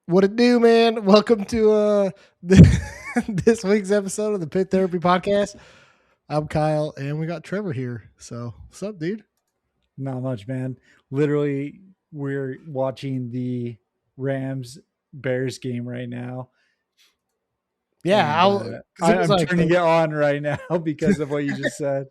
What it do, man? Welcome to this week's episode of the Pit Therapy Podcast. I'm Kyle, and we got Trevor here. So, what's up, dude? Not much, man. Literally, we're watching the Rams-Bears game right now. Yeah, I'm turning it on right now because of what you just said.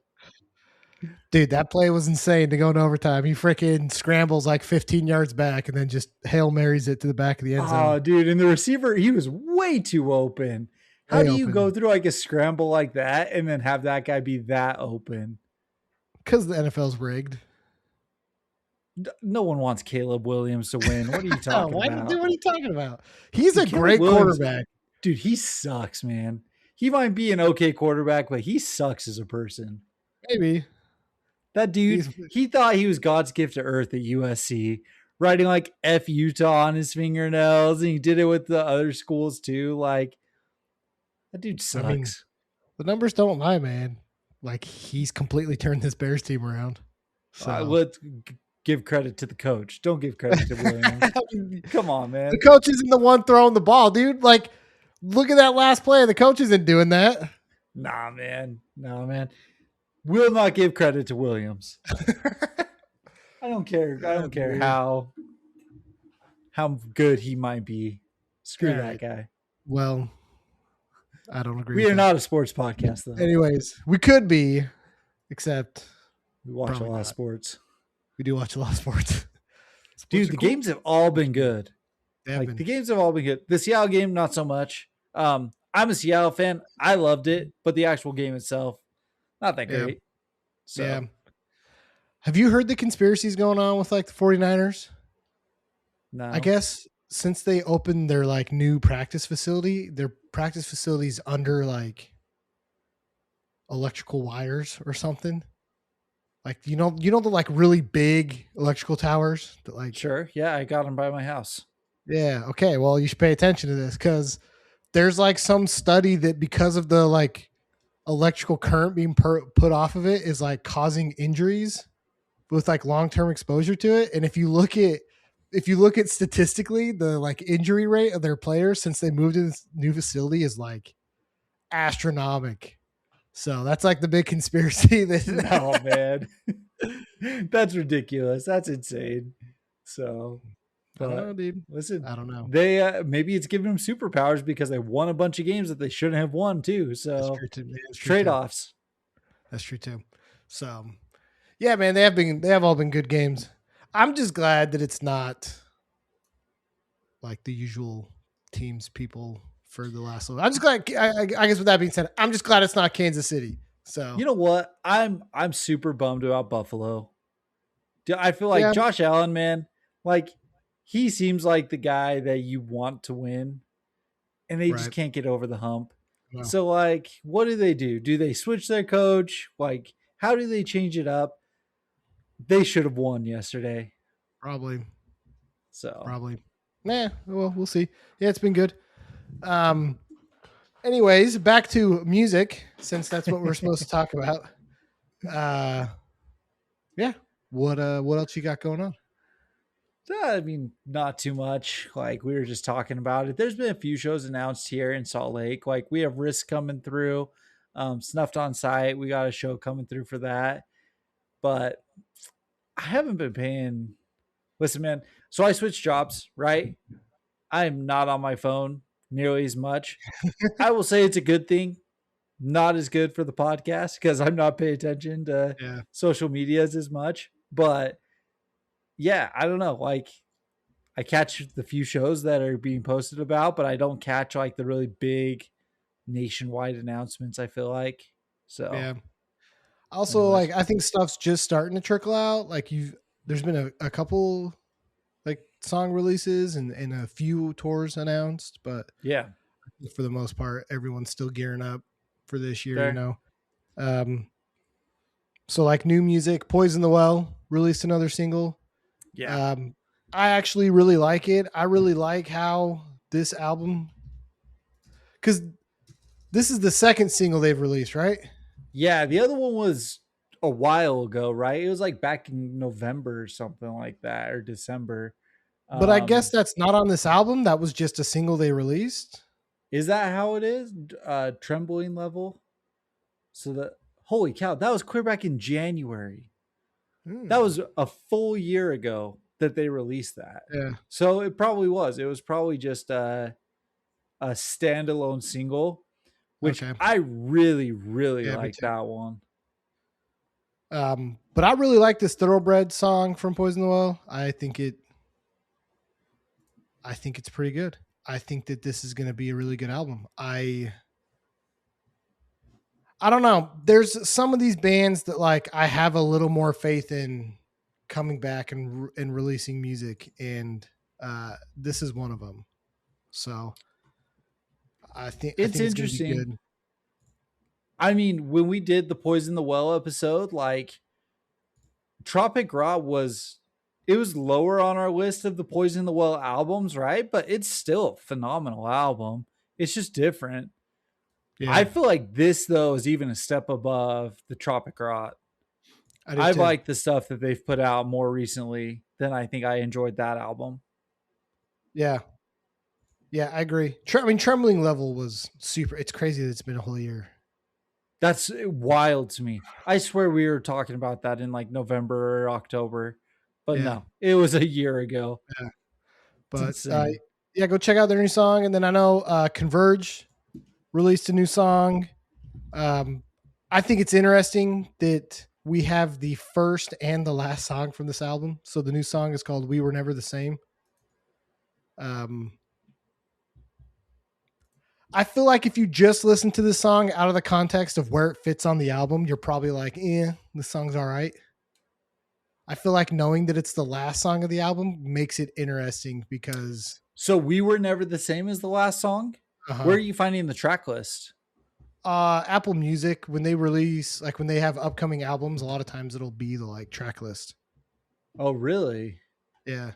Dude, that play was insane to go into overtime. He freaking scrambles like 15 yards back and then just Hail Marys it to the back of the end zone. Oh, dude, and the receiver, he was way too open. How do you go through like a scramble like that and then have that guy be that open? Because the NFL's rigged. No one wants Caleb Williams to win. What are you talking about? What are you talking about? He's a great quarterback. Dude, he sucks, man. He might be an okay quarterback, but he sucks as a person. Maybe. That dude, he thought he was God's gift to earth at USC, writing like F Utah on his fingernails, and he did it with the other schools too. Like, that dude sucks. I mean, the numbers don't lie, man. Like, he's completely turned this Bears team around. So let's give credit to the coach. Don't give credit to Williams. Come on, man. The coach isn't the one throwing the ball, dude. Like, look at that last play. The coach isn't doing that. Nah, man. Will not give credit to Williams. I don't care. I don't care how good he might be. Screw that guy. Well, I don't agree. We are not a sports podcast, though. Anyways, we could be, except we watch a lot of sports. We do watch a lot of sports. Dude, the games have all been good. The games have all been good. The Seattle game, not so much. I'm a Seattle fan. I loved it, but the actual game itself, not that great. So. Yeah. Have you heard the conspiracies going on with like the 49ers? No. I guess since they opened their like new practice facility, their practice facility's under like electrical wires or something. Like, you know the like really big electrical towers that like. Sure. Yeah. I got them by my house. Yeah. Okay. Well, you should pay attention to this because there's like some study that because of the like electrical current being put off of it is like causing injuries with like long-term exposure to it. And if you look at statistically, the like injury rate of their players since they moved to this new facility is like astronomical. So that's like the big conspiracy. Oh man, that's ridiculous. That's insane. So, I don't know, dude. Listen, I don't know. They maybe it's giving them superpowers because they won a bunch of games that they shouldn't have won too. So trade-offs. That's true too. So, yeah, man, they have all been good games. I'm just glad that it's not like the usual teams people for the last little. I'm just glad. I guess with that being said, I'm just glad it's not Kansas City. So you know what? I'm super bummed about Buffalo. I feel like Josh Allen, man, like he seems like the guy that you want to win, and they just can't get over the hump. No. So like, what do? Do they switch their coach? Like, how do they change it up? They should have won yesterday. Probably. Probably. Nah, well, we'll see. Yeah, it's been good. Anyways, back to music, since that's what we're supposed to talk about. Yeah. What else you got going on? I mean, not too much. Like, we were just talking about it. There's been a few shows announced here in Salt Lake. Like, we have Risk coming through. Snuffed on Sight. We got a show coming through for that. But I haven't been paying. Listen, man. So I switched jobs, right? I am not on my phone nearly as much. I will say it's a good thing. Not as good for the podcast because I'm not paying attention to social medias as much. But yeah, I don't know. Like, I catch the few shows that are being posted about, but I don't catch like the really big nationwide announcements, I feel like. So yeah. Also, like, I think stuff's just starting to trickle out. Like, there's been a couple like song releases and a few tours announced, but yeah, for the most part, everyone's still gearing up for this year, you know. So like new music, Poison the Well released another single. Yeah. I actually really like it. I really like how this album, because This is the second single they've released, right? Yeah, the other one was a while ago, right? It was like back in November or something like that, or December. But I guess Um, that's not on this album. That was just a single they released. is that how it is? Trembling level. So that holy cow, that was clear back in January. That Hmm. was a full year ago that they released that. Yeah. So it probably was. It was probably just a standalone single, which Okay. I really, really Yeah, me like too. that one. But I really like this Thoroughbred song from Poison the Well. I think it's pretty good. I think that this is going to be a really good album. I don't know. There's some of these bands that like I have a little more faith in coming back and releasing music, and this is one of them. So I It's think it's going to be interesting. good. I mean, when we did the Poison the Well episode, like Tropic Raw was it was lower on our list of the Poison the Well albums, right? But it's still a phenomenal album. It's just different. I Yeah, feel like this though is even a step above the Tropic Rot. I do I too. like the stuff that they've put out more recently than I think I enjoyed that album. Yeah, yeah, I agree. I mean, Trembling Level was super. It's crazy that it's been a whole year. That's wild to me. I swear we were talking about that in like November or October, but Yeah, no, it was a year ago. yeah. It's But insane. yeah, go check out their new song. And then I know Converge released a new song. Um, I think it's interesting that we have the first and the last song from this album. So the new song is called "We Were Never the Same." Um, I feel like if you just listen to this song out of the context of where it fits on the album, you're probably like, "Eh, this song's all right." I feel like knowing that it's the last song of the album makes it interesting because So we were never the same as the last song. Where uh-huh. are you finding the track list? Apple Music, when they release, like when they have upcoming albums, a lot of times it'll be the like track list. Oh, really? Yeah.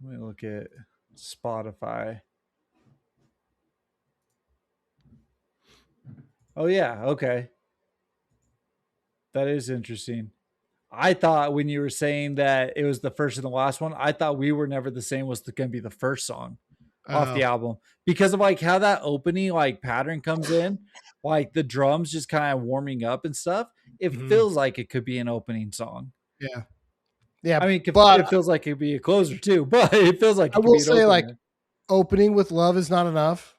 Let me look at Spotify. Oh yeah, okay. That is interesting. I thought when you were saying that it was the first and the last one, I thought we were never the same was going to be the first song off the Oh, album because of like how that opening like pattern comes in, like the drums just kind of warming up and stuff. It mhm. feels like it could be an opening song. Yeah. Yeah. I mean, But it feels like it could be a closer too, but it feels like I it could will be an say, like, opener. opening with Love is Not Enough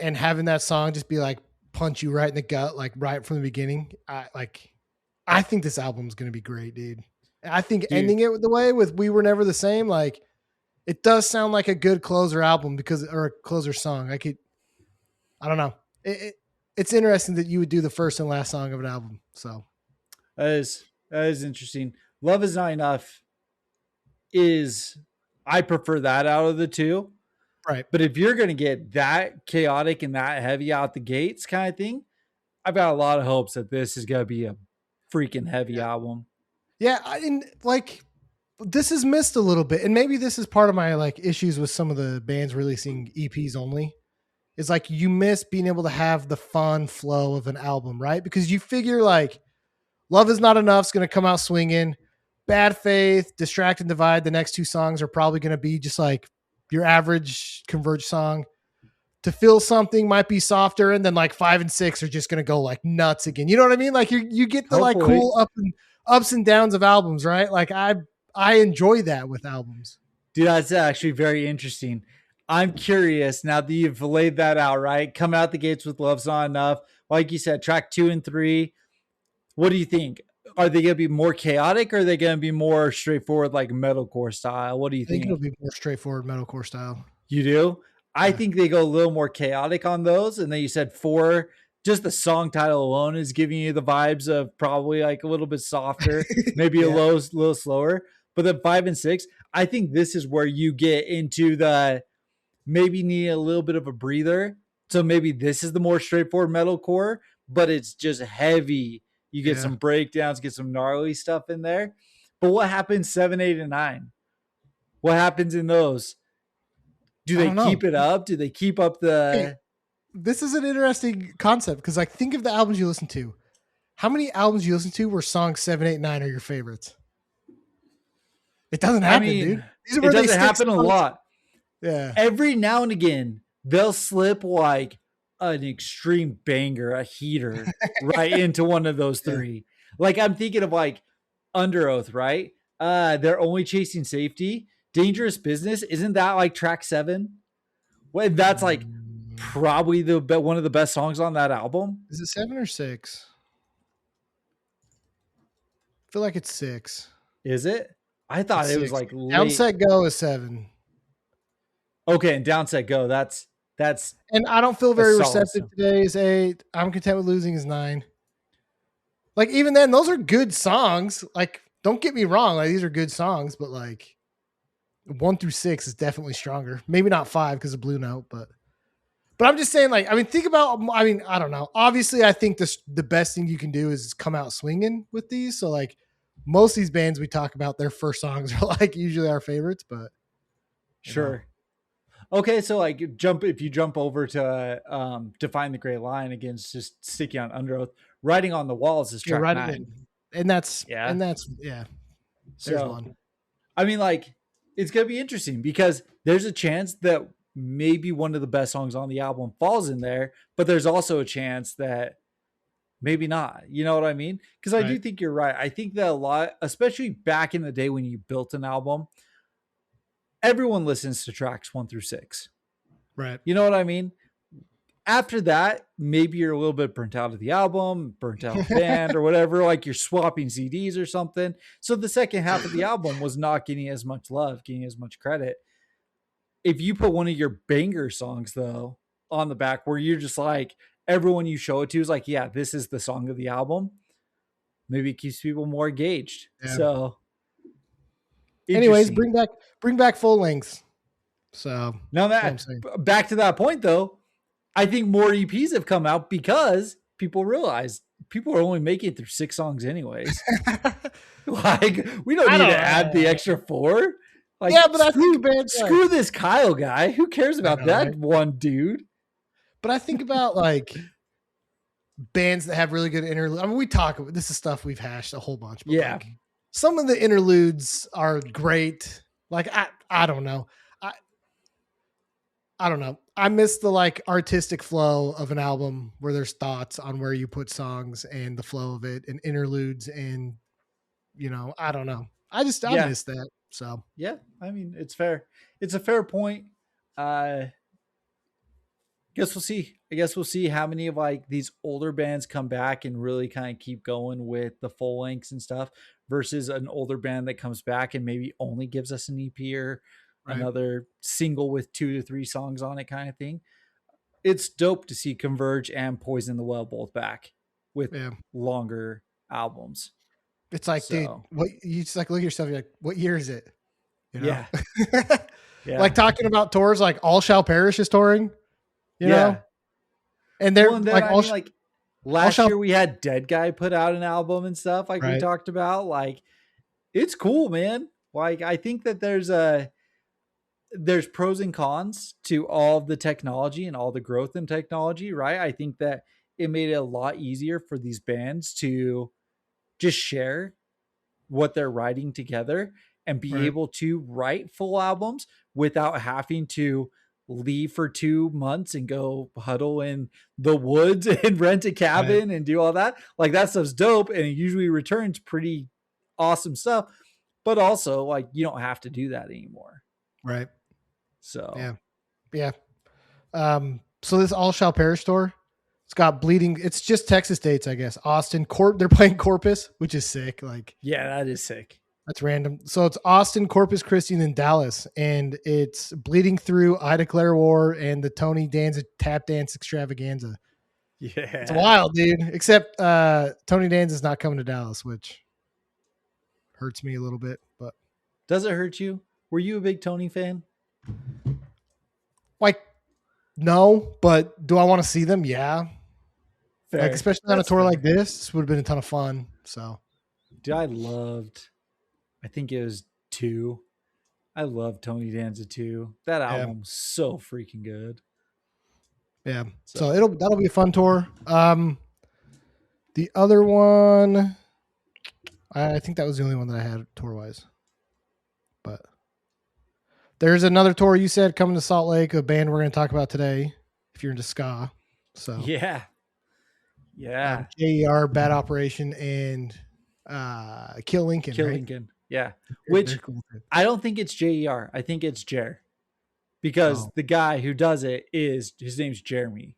and having that song just be like punch you right in the gut, like right from the beginning. I think this album's going to be great, dude. I think Dude, ending it the way with We Were Never the Same, like, it does sound like a good closer album because, or a closer song. I don't know. It's interesting that you would do the first and last song of an album. So, that is interesting. Love is not enough is I prefer that out of the two. right. But if you're going to get that chaotic and that heavy out the gates kind of thing, I've got a lot of hopes that this is going to be a freaking heavy Yeah. album. Yeah. And like, this is missed a little bit. And maybe this is part of my like issues with some of the bands releasing EPs only. Is like you miss being able to have the fun flow of an album, right? Because you figure like Love is Not Enough is going to come out swinging. Bad Faith, Distract and Divide, the next two songs are probably going to be just like your average Converge song. To Feel Something might be softer, and then like 5 and 6 are just going to go like nuts again. You know what I mean? Like you get the like Hopefully, cool ups and downs of albums, right? Like I enjoy that with albums. dude, that's actually very interesting. I'm curious now that you've laid that out, right? Come out the gates with Love's Not Enough. Like you said, track 2 and 3. What do you think? Are they going to be more chaotic or are they going to be more straightforward, like metalcore style? What do you I think it'll think? be more straightforward metalcore style. You do? I Yeah. think they go a little more chaotic on those. And then you said 4, just the song title alone is giving you the vibes of probably like a little bit softer, maybe a Yeah. little slower. But then 5 and 6, I think this is where you get into the maybe need a little bit of a breather. So maybe this is the more straightforward metalcore, but it's just heavy. You get Yeah. some breakdowns, get some gnarly stuff in there. But what happens 7, 8, and 9? What happens in those? Do I they don't know. keep it up? Do they keep up Hey, the? this is an interesting concept because like think of the albums you listen to. How many albums you listen to where songs 7, 8, 9 are your favorites? It doesn't I happen, dude. mean, These are it where they doesn't stick happen a songs. lot. Yeah. Every now and again, they'll slip like an extreme banger, a heater, right into one of those Yeah. three. Like I'm thinking of like Under Oath, right? They're only chasing safety. Dangerous Business, isn't that like track 7? Well, that's like probably one of the best songs on that album. Is it 7 or 6? I feel like it's 6. Is it? I thought It's it was 6. like late. Downset Go is 7. Okay, and Downset Go. That's And I don't feel a very solid receptive song. today is 8. I'm content with losing is 9. Like even then, those are good songs. Like, don't get me wrong, like these are good songs, but like 1 through 6 is definitely stronger. Maybe not 5 because of Blue Note, but I'm just saying, like, I mean, think about. I mean, I don't know. Obviously, I think the best thing you can do is come out swinging with these. So like, most of these bands we talk about, their first songs are like usually our favorites, but you know, Sure. Okay, so like if you jump over to Define the Gray Line against just sticking on Under Oath, Writing on the Walls is you're track right. 9. And that's Yeah. yeah. There's So one. I mean, like, it's gonna be interesting because there's a chance that maybe one of the best songs on the album falls in there, but there's also a chance that maybe not. You know what I mean? Because I do Right. think you're right. I think that a lot, especially back in the day when you built an album, everyone listens to tracks 1 through 6. Right. You know what I mean? After that, maybe you're a little bit burnt out of the album, burnt out of the band, or whatever. Like you're swapping CDs or something. So the second half of the album was not getting as much love, getting as much credit. If you put one of your banger songs though on the back, where you're just like everyone you show it to is like, yeah, this is the song of the album. Maybe it keeps people more engaged. Yeah. So Anyways, interesting. bring back full lengths. So Now that's all I'm that saying. back to that point though, I think more EPs have come out because people realize people are only making it through 6 songs anyways. Like we don't I need don't to add the know. extra 4. Like Yeah, but I think bands like screw this Kyle guy. Who cares I about know, that right? one dude? But I think about like bands that have really good interludes. I mean, we talk about this is stuff we've hashed a whole bunch, but Yeah. like some of the interludes are great. Like I don't know. I I don't know. I miss the like artistic flow of an album where there's thoughts on where you put songs and the flow of it and interludes and I don't know. I Yeah. miss that. So Yeah. I mean, it's fair. It's a fair point. Uh guess we'll see. I guess we'll see how many of like these older bands come back and really kind of keep going with the full lengths and stuff versus an older band that comes back and maybe only gives us an EP or right. another single with 2 to 3 songs on it kind of thing. It's dope to see Converge and Poison the Well both back with Yeah. longer albums. It's like, dude, So what you just like look at yourself, you're like, what year is it? You know? yeah, yeah, Like talking about tours like All Shall Perish is touring, you yeah. know? And they're Well, and then like I mean, like All last Shall year we had Dead Guy put out an album and stuff, like we right. talked about. Like it's cool, man. Like I think that there's pros and cons to all of the technology and all the growth in technology, right? I think that it made it a lot easier for these bands to just share what they're writing together and be Right. able to write full albums without having to leave for 2 months and go huddle in the woods and rent a Right. cabin and do all that. Like that stuff's dope and it usually returns pretty awesome stuff. But also, like, you don't have to do that anymore. Right. So, Yeah. Yeah. So this All Shall Perish tour, it's got bleeding. It's just Texas dates, I guess. Austin, they're playing Corpus, which is sick. Like yeah, that is sick. that's random. So it's Austin, Corpus Christi, and then Dallas, and it's Bleeding Through, I Declare War, and the Tony Danza Tap Dance Extravaganza. It's Yeah. wild, dude. Except Tony Danza is not coming to Dallas, which hurts me a little bit. But Does it hurt you? Were you a big Tony fan? like, no. But do I want to see them? Yeah. Like Fair. especially on a That's tour like fair. this would have been a ton of fun. So Dude, I think it was 2. I love Tony Danza 2. That yeah. album's so freaking good. Yeah. So So that'll be a fun tour. The other one, I think that was the only one that I had tour wise. But there's another tour you said coming to Salt Lake, a band we're going to talk about today. If you're into ska, so yeah, yeah, JER, Bad Operation, and Kill Lincoln, Kill right? Lincoln. Yeah, They're which cool too. I don't think it's JER. I think it's Jer because Oh, the guy who does it is his name's Jeremy,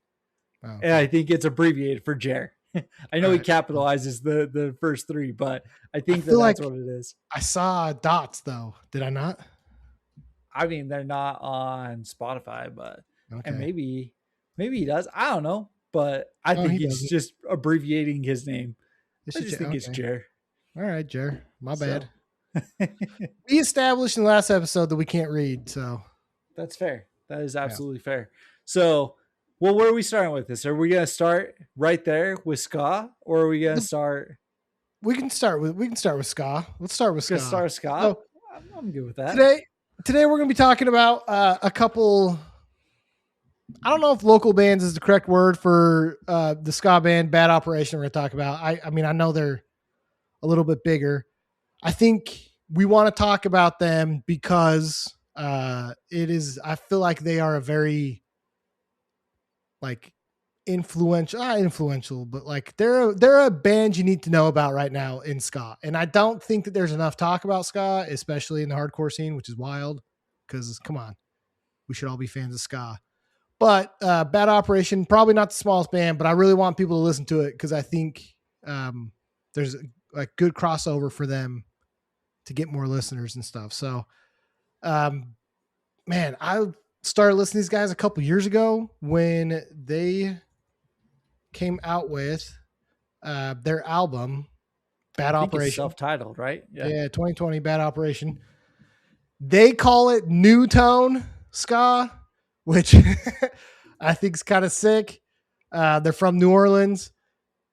and okay. I think it's abbreviated for Jer. I All know he right. capitalizes the first three, but I I think feel that's like what it is. I saw dots though. Did I not? I mean, they're not on Spotify, but and Okay. maybe he does. I don't know, but I Oh, think he he's doesn't. just abbreviating his name. This I is just think it's okay. Jer. All right, Jer. My bad. So We established in the last episode that we can't read, so that's fair. That is yeah. absolutely fair. So, well, where are we starting with this? Are we gonna start right there with ska, or are we gonna start? We can start with ska. Let's start with Gonna ska. start with ska? So I'm good with that. today today we're gonna be talking about a couple. I don't know if local bands is the correct word for the ska band Bad Operation. We're gonna talk about. I mean I know they're a little bit bigger. I think we want to talk about them because it is. I feel like they are a very like influential, not influential, but like they're a band you need to know about right now in ska. And I don't think that there's enough talk about ska, especially in the hardcore scene, which is wild. Because come on, we should all be fans of ska. But Bad Operation, probably not the smallest band, but I really want people to listen to it because I think there's like good crossover for them to get more listeners and stuff. So, man, I started listening to these guys a couple years ago when they came out with their album I Bad think it's Operation. self-titled, right? Yeah. Yeah, 2020 Bad Operation. They call it New Tone Ska, which I think is kind of sick. They're from New Orleans.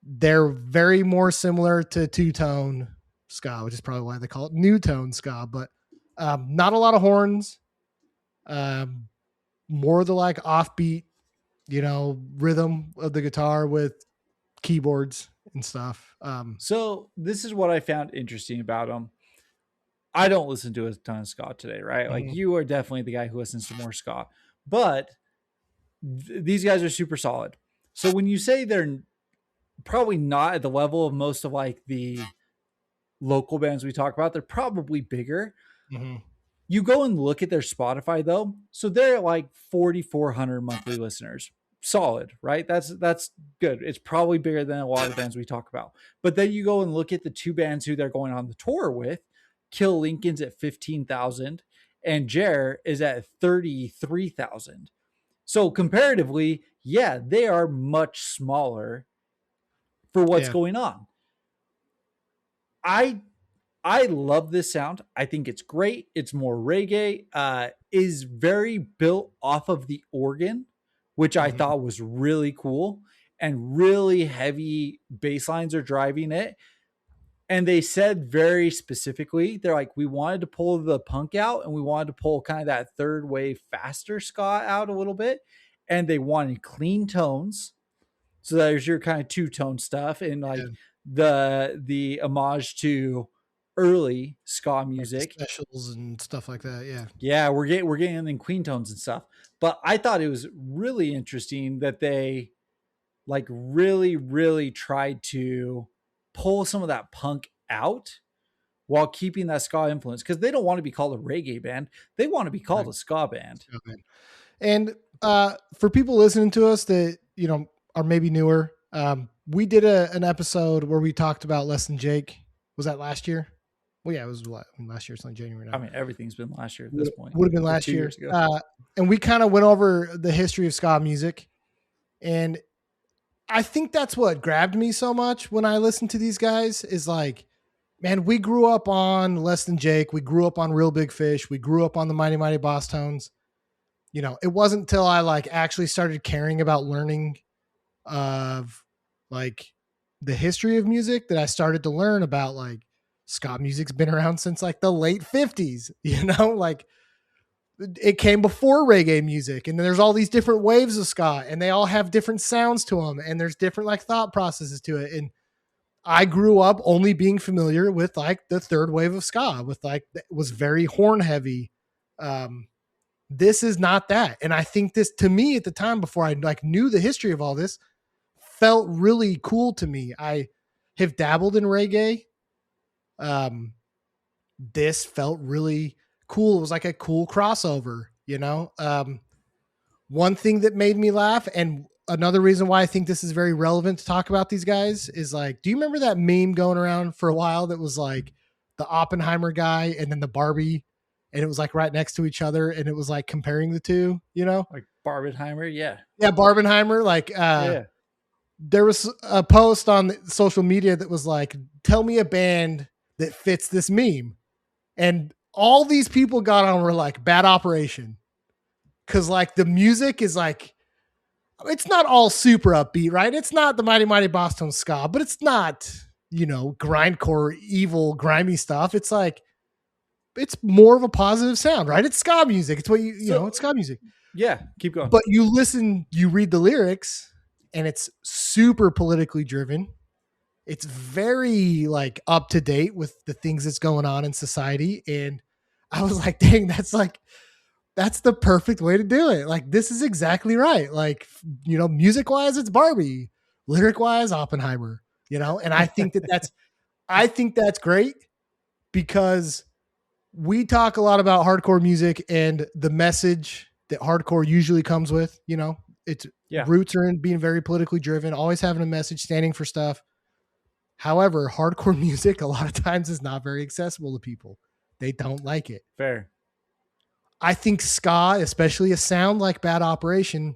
They're very more similar to Two Tone Ska, which is probably why they call it New Tone Ska. But not a lot of horns. Um, more the like offbeat, rhythm of the guitar with keyboards and stuff. So this is what I found interesting about them. I don't listen to a ton of ska today, right? Like Mhm. you are definitely the guy who listens to more ska, but these guys are super solid. So when you say they're probably not at the level of most of like the local bands we talk about, they're probably bigger. Mhm. You go and look at their Spotify though, so they're like 4,400 monthly listeners. Solid, right? That's good. It's probably bigger than a lot of bands we talk about. But then you go and look at the two bands who they're going on the tour with. Kill Lincoln's at 15,000 and Jer is at 33,000. So comparatively, yeah, they are much smaller for what's Yeah. going on. I I love this sound. I think it's great. It's more reggae. Is very built off of the organ, which I Mhm. thought was really cool, and really heavy bass lines are driving it. And they said very specifically, they're like, we wanted to pull the punk out and we wanted to pull kind of that third wave faster ska out a little bit. And they wanted clean tones. So there's your kind of two-tone stuff and Yeah. like the homage to early ska Like the music. specials and stuff like that. Yeah. Yeah, we're getting in queen tones and stuff. But I thought it was really interesting that they like really tried to pull some of that punk out while keeping that ska influence because they don't want to be called a reggae band. They want to be called Right. a ska band. Okay. And for people listening to us that are maybe newer, we did an episode where we talked about Less Than Jake. Was that last year? Well, yeah, it was last year. It's like January I now. mean, everything's been last year at this point, Would have been or last 2 years year. ago. And we kind of went over the history of ska music, and I think that's what grabbed me so much when I listened to these guys is like, man, we grew up on Less Than Jake. We grew up on Real Big Fish. We grew up on the Mighty Mighty Boss Tones. It wasn't until I like actually started caring about learning of like the history of music that I started to learn about like ska music's been around since like the late 50s, like it came before reggae music, and then there's all these different waves of ska, and they all have different sounds to them, and there's different like thought processes to it. And I grew up only being familiar with like the third wave of ska, with like it was very horn heavy. This is not that, and I think this to me at the time before I like knew the history of all this felt really cool to me. I have dabbled in reggae. Um, this felt really cool. It was like a cool crossover, you know. One thing that made me laugh, and another reason why I think this is very relevant to talk about these guys, is like, do you remember that meme going around for a while that was like the Oppenheimer guy and then the Barbie, and it was like right next to each other, and it was like comparing the two, you know? Like Barbenheimer, yeah. Yeah, Barbenheimer. Like, Yeah. there was a post on social media that was like, tell me a band that fits this meme. And all these people got on were like Bad Operation. Cause like the music is like, it's not all super upbeat, right? It's not the Mighty Mighty Boston ska, but it's not, you know, grindcore, evil, grimy stuff. It's like, it's more of a positive sound, right? It's ska music. It's what you know, it's ska music. Yeah, keep going. But you listen, you read the lyrics, and it's super politically driven. It's very like up to date with the things that's going on in society. And I was like, dang, that's the perfect way to do it. Like, this is exactly right. Like, you know, music wise, it's Barbie, lyric wise, Oppenheimer, you know? And I think that's great because we talk a lot about hardcore music and the message that hardcore usually comes with, you know, its roots are in being very politically driven, always having a message, standing for stuff. However, hardcore music a lot of times is not very accessible to people. They don't like it. Fair. I think ska, especially a sound like Bad Operation,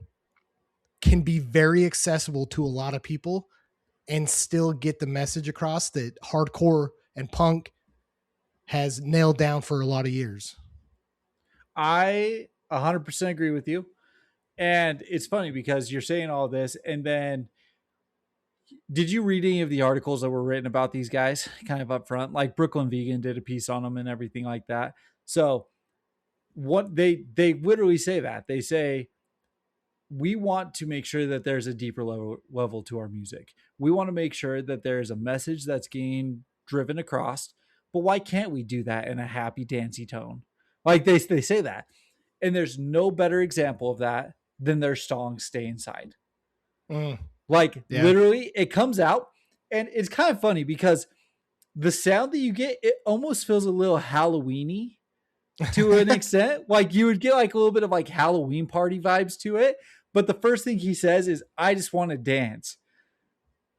can be very accessible to a lot of people and still get the message across that hardcore and punk has nailed down for a lot of years. I 100% agree with you. And it's funny because you're saying all this, and then did you read any of the articles that were written about these guys kind of up front? Like Brooklyn Vegan did a piece on them and everything like that. So what they literally say that. They say we want to make sure that there's a deeper level to our music. We want to make sure that there's a message that's being driven across. But why can't we do that in a happy, dancey tone? Like they say that. And there's no better example of that than their song Stay Inside. Like literally it comes out, and it's kind of funny because the sound that you get, it almost feels a little Halloween-y to an extent. Like you would get like a little bit of like Halloween party vibes to it. But the first thing he says is, I just want to dance.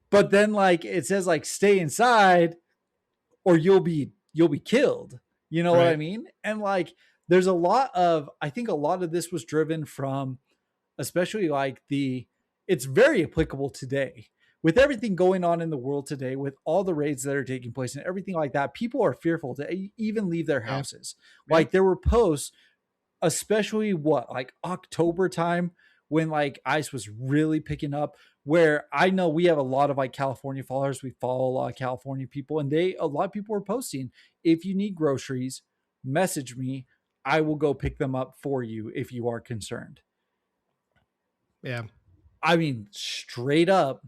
But then like it says like stay inside or you'll be killed. You know what I mean? And like there's a lot of, I think a lot of this was driven from, especially like it's very applicable today with everything going on in the world today, with all the raids that are taking place and everything like that. People are fearful to even leave their houses. Like there were posts, especially like October time, when like ICE was really picking up, where I know we have a lot of like California followers. We follow a lot of California people, and a lot of people are posting, if you need groceries, message me. I will go pick them up for you if you are concerned. Yeah. I mean, straight up,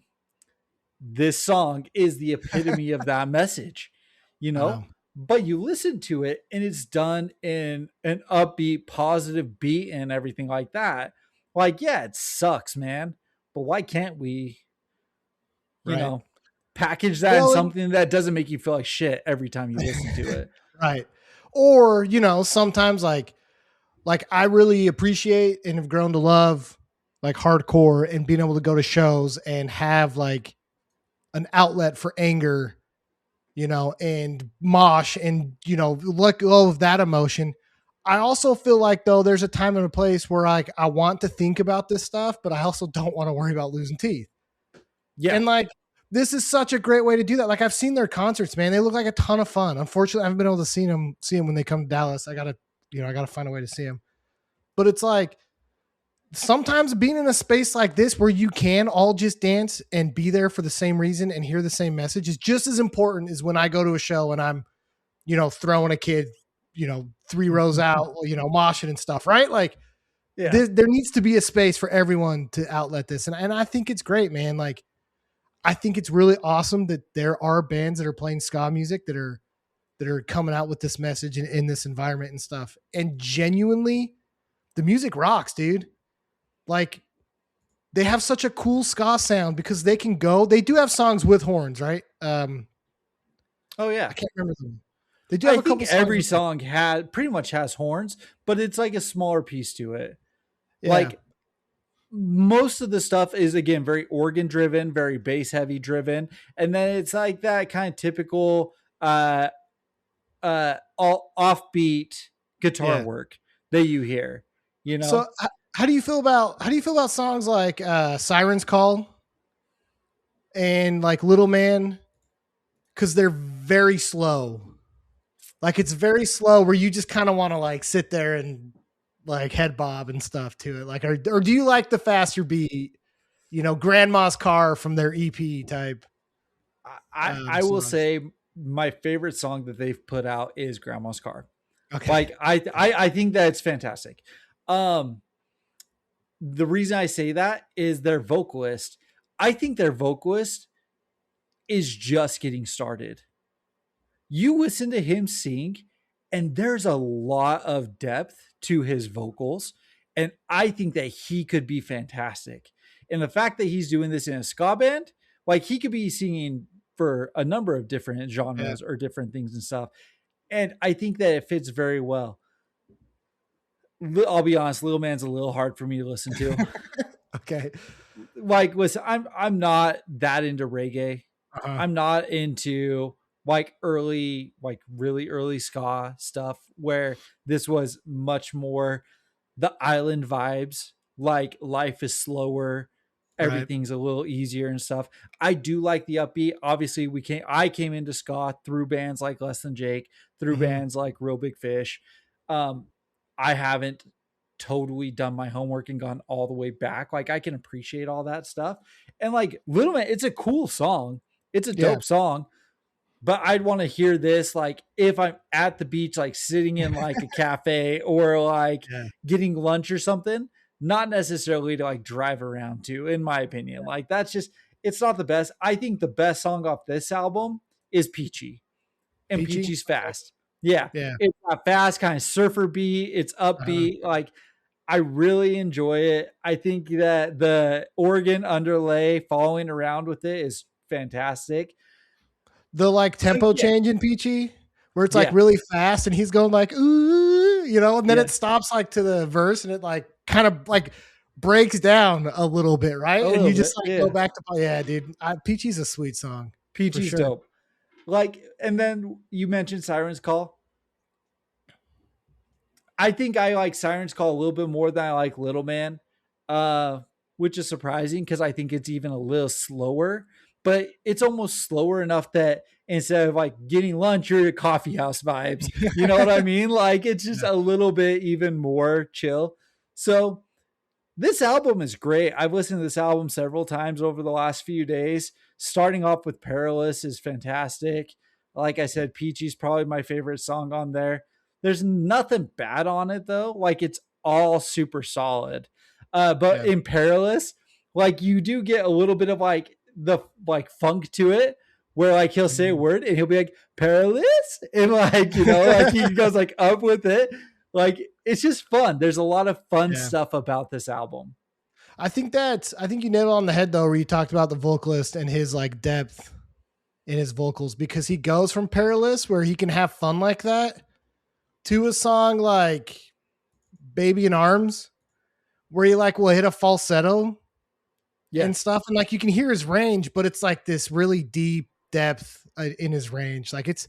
this song is the epitome of that message, you know? But you listen to it and it's done in an upbeat, positive beat and everything like that. Like, yeah, it sucks, man. But why can't we, you know, package that in something that doesn't make you feel like shit every time you listen to it? Right. Or, you know, sometimes like I really appreciate and have grown to love like hardcore and being able to go to shows and have like an outlet for anger, you know, and mosh and, you know, let go of that emotion. I also feel like though there's a time and a place where like I want to think about this stuff, but I also don't want to worry about losing teeth. Yeah. And like, this is such a great way to do that. Like I've seen their concerts, man. They look like a ton of fun. Unfortunately, I haven't been able to see them when they come to Dallas. I gotta find a way to see them. But it's like sometimes being in a space like this where you can all just dance and be there for the same reason and hear the same message is just as important as when I go to a show and I'm, you know, throwing a kid three rows out, moshing and stuff, right? Like Yeah. there needs to be a space for everyone to outlet this. And I think it's great, man. Like, I think it's really awesome that there are bands that are playing ska music that are coming out with this message in this environment and stuff. And genuinely, the music rocks, dude. Like, they have such a cool ska sound because they do have songs with horns, right? Oh yeah. I can't remember them. They do have I a couple think songs every with, like, song pretty much has horns, but it's like a smaller piece to it. yeah, Like most of the stuff is again very organ driven, very bass heavy driven, and then it's like that kind of typical all offbeat guitar yeah. work that you hear, you So know? how do you feel about songs like Siren's Call and like Little Man? Because they're very slow. Like, it's very slow where you just kind of want to like sit there and like head bob and stuff to it. Like, or do you like the faster beat, Grandma's Car from their EP type I will songs? say my favorite song that they've put out is Grandma's Car. Okay. Like I think that it's fantastic. Um the reason I say that is their vocalist. I think their vocalist is just getting started. You listen to him sing, and there's a lot of depth to his vocals. And I think that he could be fantastic. And the fact that he's doing this in a ska band, like he could be singing for a number of different Yeah. genres or different things and stuff. And I think that it fits very well. I'll be honest, Little Man's a little hard for me to listen to. Okay. Like, listen, I'm not that into reggae. Uh-huh. I'm not into like early, like really early ska stuff where this was much more the island vibes, like life is slower, Right. everything's a little easier and stuff. I do like the upbeat. Obviously, I came into ska through bands like Less Than Jake, through Hmm. bands like Real Big Fish. Um, I haven't totally done my homework and gone all the way back. Like I can appreciate all that stuff. And like Little Man, it's a cool song. It's a Yeah. dope song, but I'd want to hear this like if I'm at the beach, like sitting in like a cafe or like Yeah. getting lunch or something, not necessarily to like drive around to, in my opinion. Like that's just, it's not the best. I think the best song off this album is Peachy, and Peachy. Peachy's fast. Yeah. Yeah. It's got fast, kind of surfer beat. It's Uh-huh. upbeat. Like I really enjoy it. I think that the organ underlay following around with it is fantastic. The like So tempo yeah, change in Peachy, where it's like yeah, really fast and he's going like ooh, and then yeah, it stops like to the verse and it like kind of like breaks down a little bit, right? a And little you bit. just like go Yeah, back to yeah, dude. Peachy's a sweet song for Peachy's sure. dope. Like, and then you mentioned Siren's Call. I think I like Siren's Call a little bit more than I like Little Man, uh, which is surprising because I think it's even a little slower. But it's almost slower enough that instead of like getting lunch, you're at coffee house vibes. You know what I mean? Like it's just Yeah, a little bit even more chill. So this album is great. I've listened to this album several times over the last few days. Starting off with Perilous is fantastic. Like I said, Peachy's probably my favorite song on there. There's nothing bad on it though. Like it's all super solid. But yeah. in Perilous, like you do get a little bit of like the like funk to it where like he'll say a Mhm. word and he'll be like perilous and like like he goes like up with it, like it's just fun. There's a lot of fun Yeah. stuff about this album. I think you nailed it on the head though, where you talked about the vocalist and his like depth in his vocals, because he goes from Perilous, where he can have fun like that, to a song like Baby in Arms, where he like will hit a falsetto Yeah, and stuff, and like you can hear his range, but it's like this really deep depth in his range. Like it's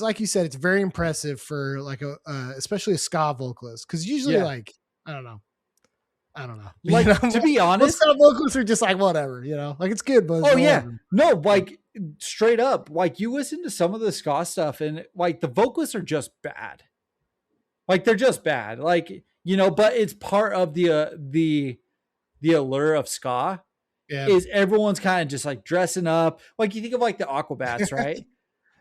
like you said, it's very impressive for like a especially a ska vocalist, because usually yeah. like I don't know, I don't know, Like to be most honest, ska vocalists are just like whatever, like it's good, but it's oh yeah, whatever. no, like straight up, like you listen to some of the ska stuff and like the vocalists are just bad. Like they're just bad. Like but it's part of the allure of ska Yeah, is everyone's kind of just like dressing up. Like you think of like the Aquabats, right?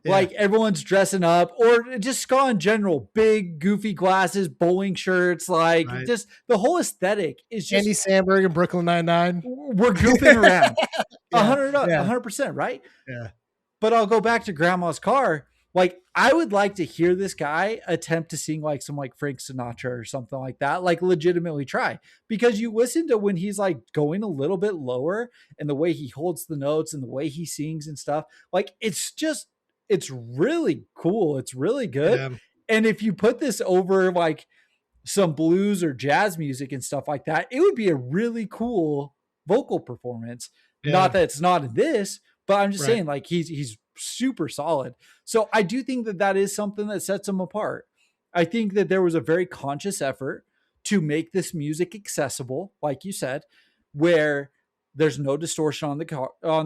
Yeah. Like everyone's dressing up, or just ska in general, big goofy glasses, bowling shirts, like Right. just the whole aesthetic is just Andy Samberg and Brooklyn Nine-Nine. we're goofing around. A Yeah. hundred, Yeah. 100%, right? Yeah. But I'll go back to Grandma's Car. Like, I would like to hear this guy attempt to sing like some like Frank Sinatra or something like that, like legitimately try. Because you listen to when he's like going a little bit lower and the way he holds the notes and the way he sings and stuff, like it's really cool. It's really good. Yeah. And if you put this over like some blues or jazz music and stuff like that, it would be a really cool vocal performance. Yeah. Not that it's not in this, but I'm just Right. saying like he's super solid. So I do think that that is something that sets him apart. I think that there was a very conscious effort to make this music accessible, like you said, where there's no distortion on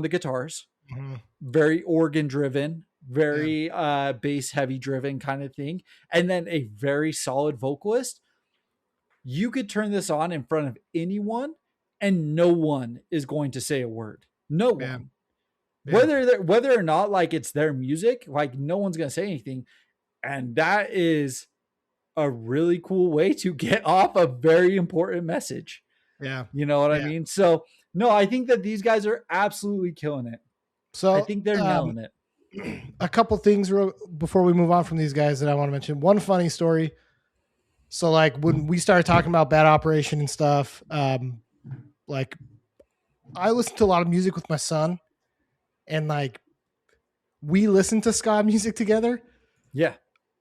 the guitars, Mhm. very organ driven, Yeah. very bass heavy driven kind of thing, and then a very solid vocalist. You could turn this on in front of anyone and no one is going to say a word. No Yeah. one. Yeah. Whether or not like it's their music, like no one's going to say anything, and that is a really cool way to get off a very important message. Yeah. You know what I Yeah. mean? So, no, I think that these guys are absolutely killing it. I So, think they're nailing it. a couple things before we move on from these guys that I want to mention. One funny story. So, like when we started talking about Bad Operation and stuff, like I listen to a lot of music with my son, and like we listen to ska music together Yeah.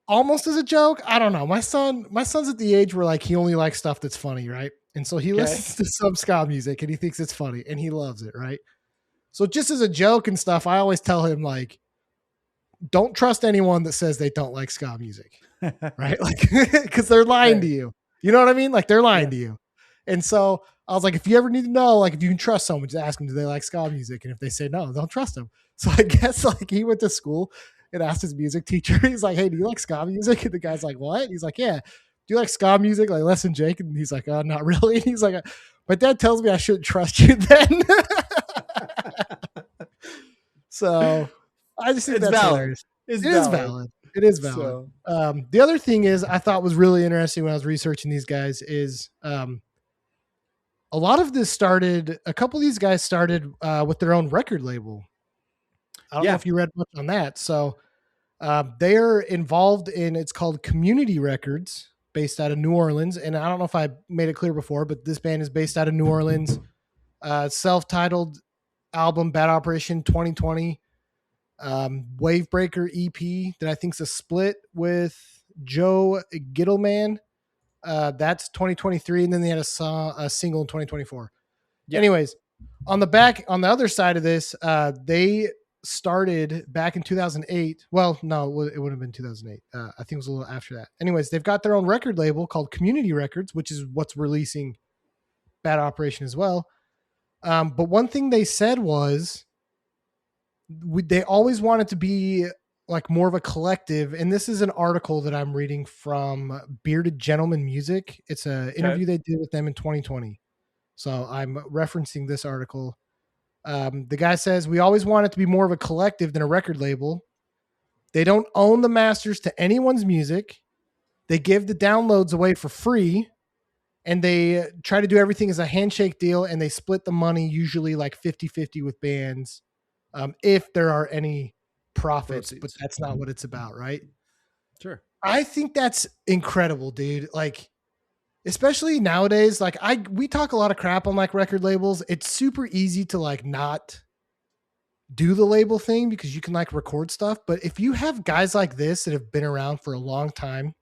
almost as a joke. I don't know. My son's at the age where like he only likes stuff that's funny, right? And so he Okay. listens to some ska music and he thinks it's funny and he loves it, right? So just as a joke and stuff, I always tell him like, don't trust anyone that says they don't like ska music, right? Like, because they're lying Right. to you. You know what I mean? Like they're lying Yeah. to you. And so I was like, if you ever need to know, like if you can trust someone, just ask them, do they like ska music? And if they say no, don't trust them. So I guess like he went to school and asked his music teacher, he's like, hey, do you like ska music? And the guy's like, what? He's like, yeah. Do you like ska music? Like less than Jake? And he's like, oh, not really. And he's like, my dad tells me I shouldn't trust you then. So I just think It's that's valid. hilarious. It's It is valid. valid. It is valid. So, The other thing is I thought was really interesting when I was researching these guys is a lot of this started, a couple of these guys started with their own record label. I don't know yeah. if you read much on that. So they're involved in, it's called Community Records, based out of New Orleans. And I don't know if I made it clear before, but this band is based out of New Orleans. Self-titled album, Bad Operation 2020. Wavebreaker EP that I think is a split with Joe Gittleman. That's 2023, and then they had a single in 2024. Yeah. Anyways, on the other side of this, they started back in 2008. Well, no, it would have been 2008. I think it was a little after that. Anyways, they've got their own record label called Community Records, which is what's releasing Bad Operation as well. But one thing they said was they always wanted to be like more of a collective. And this is an article that I'm reading from Bearded Gentleman Music. It's an Okay. interview they did with them in 2020. So I'm referencing this article. The guy says, we always want it to be more of a collective than a record label. They don't own the masters to anyone's music. They give the downloads away for free. And they try to do everything as a handshake deal. And they split the money, usually like 50-50 with bands. If there are any profits, but Proceeds. that's not what it's about, right? Sure. I think that's incredible, dude. Like, especially nowadays, like we talk a lot of crap on like record labels. It's super easy to like not do the label thing because you can like record stuff. But if you have guys like this that have been around for a long time,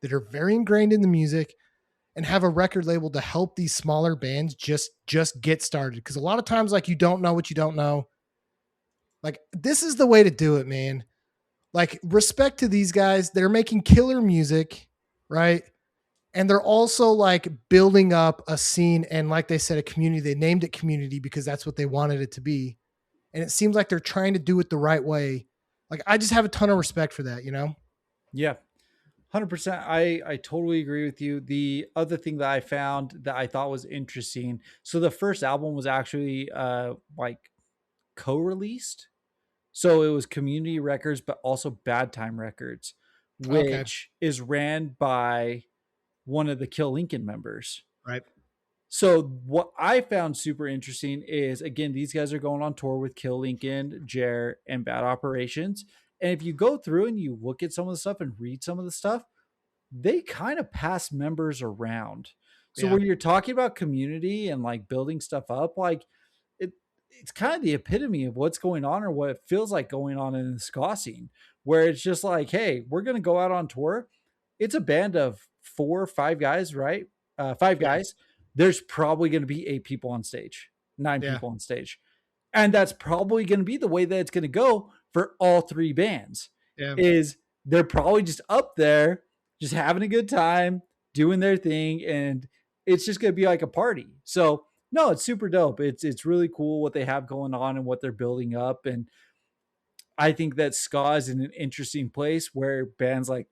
that are very ingrained in the music, and have a record label to help these smaller bands just get started, because a lot of times like you don't know what you don't know. Like this is the way to do it, man. Like respect to these guys. They're making killer music, right? And they're also like building up a scene and like they said, a community. They named it Community because that's what they wanted it to be. And it seems like they're trying to do it the right way. Like I just have a ton of respect for that, you know? Yeah. 100%. I totally agree with you. The other thing that I found that I thought was interesting. So the first album was actually like co-released So it was Community Records, but also Bad Time Records, Okay. which is ran by one of the Kill Lincoln members. Right. So what I found super interesting is, again, these guys are going on tour with Kill Lincoln, Jer, and Bad Operations. And if you go through and you look at some of the stuff and read some of the stuff, they kind of pass members around. So Yeah. when you're talking about community and like building stuff up, like it, it's kind of the epitome of what's going on or what it feels like going on in the ska scene, where it's just like, hey, we're gonna go out on tour. It's a band of 4 or 5 guys, right? Five Yeah. guys. There's probably going to be 8 people on stage, nine Yeah. people on stage, and that's probably going to be the way that it's going to go for all 3 bands. Yeah. Is they're probably just up there, just having a good time, doing their thing, and it's just going to be like a party. So no, it's super dope. It's really cool what they have going on and what they're building up, and I think that ska is in an interesting place where bands like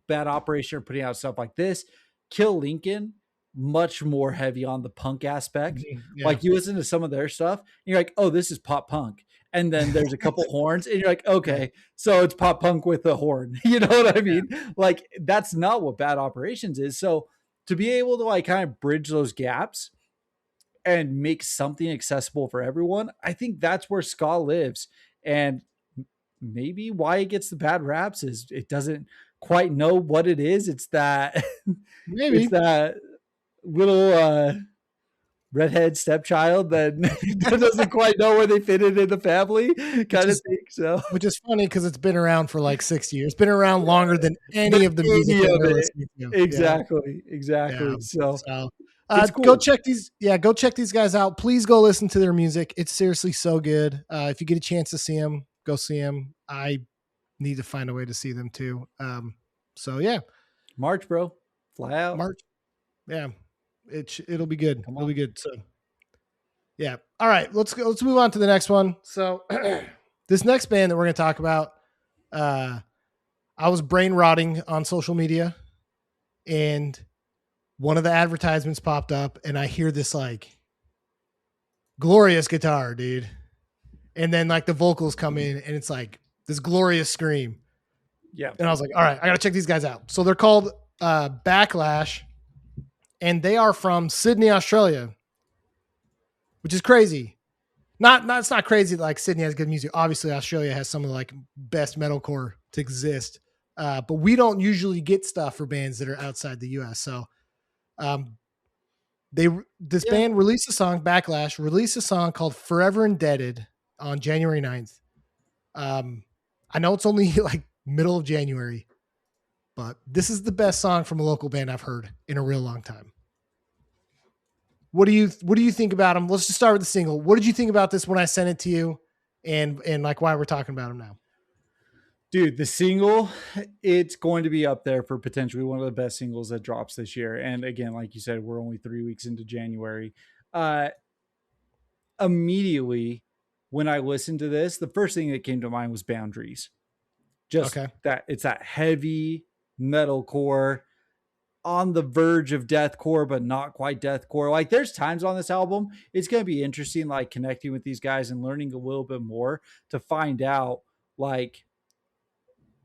Bad Operation are putting out stuff like this. Kill Lincoln, much more heavy on the punk aspect. Mhm. Yeah. Like you listen to some of their stuff, and you're like, oh, this is pop punk. And then there's a couple horns, and you're like, Yeah. okay, so it's pop punk with a horn. You know what I mean? Like that's not what Bad Operations is. So to be able to like kind of bridge those gaps and make something accessible for everyone, I think that's where ska lives. And maybe why it gets the bad raps is it doesn't quite know what it is. It's that it's Maybe. that little redhead stepchild that doesn't quite know where they fit it in the family Which kind of is thing. So which is funny because it's been around for like 6 years. It's been around longer than but any of the music any that of we're it, listening to. Yeah. exactly, Yeah. exactly. So So it's go cool. check these. Yeah, go check these guys out. Please go listen to their music. It's seriously so good. If you get a chance to see them, go see them. I need to find a way to see them too. So yeah, March, bro, fly out. March. Yeah, it'll be good. Come It'll be on. good. So yeah. All right, let's go. Let's move on to the next one. So this next band that we're going to talk about, uh, I was brain rotting on social media, and one of the advertisements popped up, and I hear this like glorious guitar, dude, and then like the vocals come in, and it's like this glorious scream, Yeah. and I was like, all right, I got to check these guys out. So they're called Backlash, and they are from Sydney, Australia, which is crazy. Not it's not crazy that like Sydney has good music. Obviously, Australia has some of the like best metalcore to exist, but we don't usually get stuff for bands that are outside the U.S. So um, this Yeah. band released a song, Backlash released a song called "Forever Indebted" on January 9th. I know it's only like middle of January, but this is the best song from a local band I've heard in a real long time. What do you think about them? Let's just start with the single. What did you think about this when I sent it to you, and like why we're talking about them now? Dude, the single, it's going to be up there for potentially one of the best singles that drops this year. And again, like you said, we're only 3 weeks into January. Uh, Immediately when I listened to this, the first thing that came to mind was Boundaries. Just Okay. that it's that heavy metalcore on the verge of deathcore, but not quite deathcore. Like there's times on this album, it's going to be interesting, like connecting with these guys and learning a little bit more to find out, like,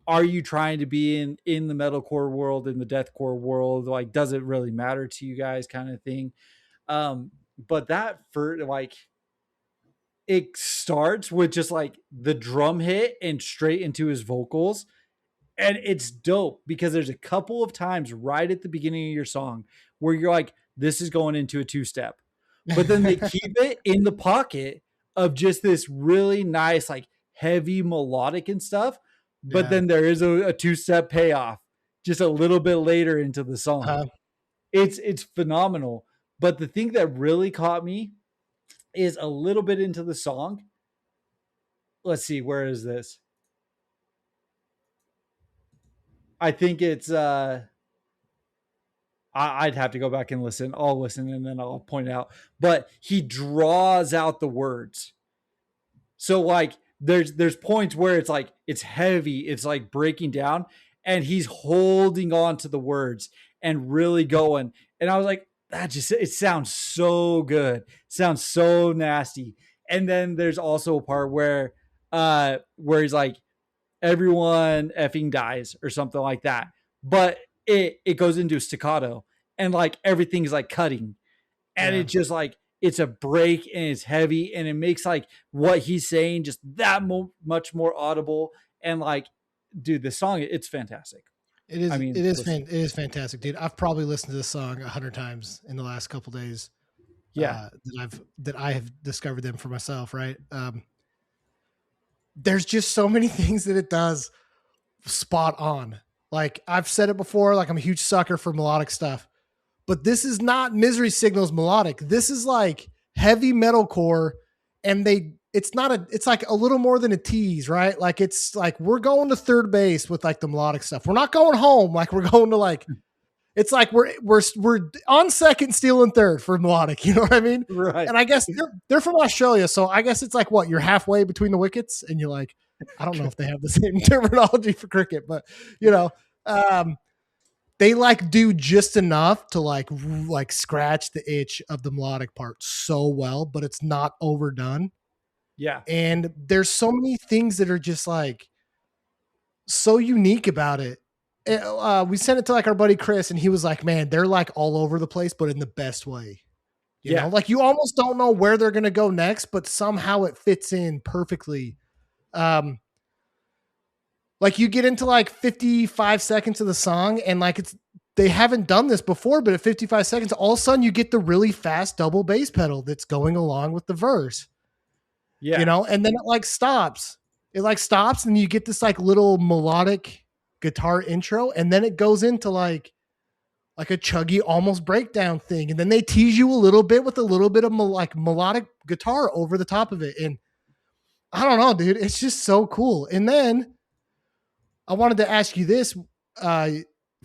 are you trying to be in the metalcore world, in the deathcore world? Like, does it really matter to you guys, kind of thing? But that for like it starts with just like the drum hit and straight into his vocals. And it's dope because there's a couple of times right at the beginning of your song where you're like, this is going into a 2 step. But then they keep it in the pocket of just this really nice, like heavy melodic and stuff. But Yeah. then there is a 2 step payoff just a little bit later into the song. Uh, It's phenomenal. But the thing that really caught me is a little bit into the song. Let's see, where is this? I think it's I'd have to go back and listen. I'll listen and then I'll point it out. But he draws out the words. So like there's points where it's like it's heavy, it's like breaking down, and he's holding on to the words and really going. And I was like, that just it sounds so good. It sounds so nasty. And then there's also a part where where he's like, everyone effing dies or something like that. But it goes into staccato and like everything's like cutting. And Yeah. it just like it's a break and it's heavy and it makes like what he's saying just that much more audible. And like, dude, the song, it's fantastic. I mean, listen, It is fantastic, dude. I've probably listened to this song 100 times in the last couple days. yeah, That I have discovered them for myself. Right. There's just so many things that it does spot on. Like I've said it before, like I'm a huge sucker for melodic stuff, but this is not Misery Signals melodic. This is like heavy metalcore, and it's like a little more than a tease, right? Like it's like we're going to third base with like the melodic stuff. We're not going home. Like we're going to like it's like we're on second, stealing third for melodic. You know what I mean? right. And I guess they're from Australia, so I guess it's like what you're halfway between the wickets, and you're like, I don't know if they have the same terminology for cricket, but you know, um, they like do just enough to like scratch the itch of the melodic part so well, but it's not overdone. Yeah. And there's so many things that are just like so unique about it. We sent it to like our buddy Chris, and he was like, "Man, they're like all over the place, but in the best way." You know, Yeah. like you almost don't know where they're gonna go next, but somehow it fits in perfectly. Um, like you get into like 55 seconds of the song, and like they haven't done this before, but at 55 seconds, all of a sudden you get the really fast double bass pedal that's going along with the verse. Yeah. You know, and then it like stops. It like stops, and you get this like little melodic guitar intro, and then it goes into like a chuggy almost breakdown thing, and then they tease you a little bit with a little bit of like melodic guitar over the top of it, and I don't know, dude, it's just so cool. And then I wanted to ask you this,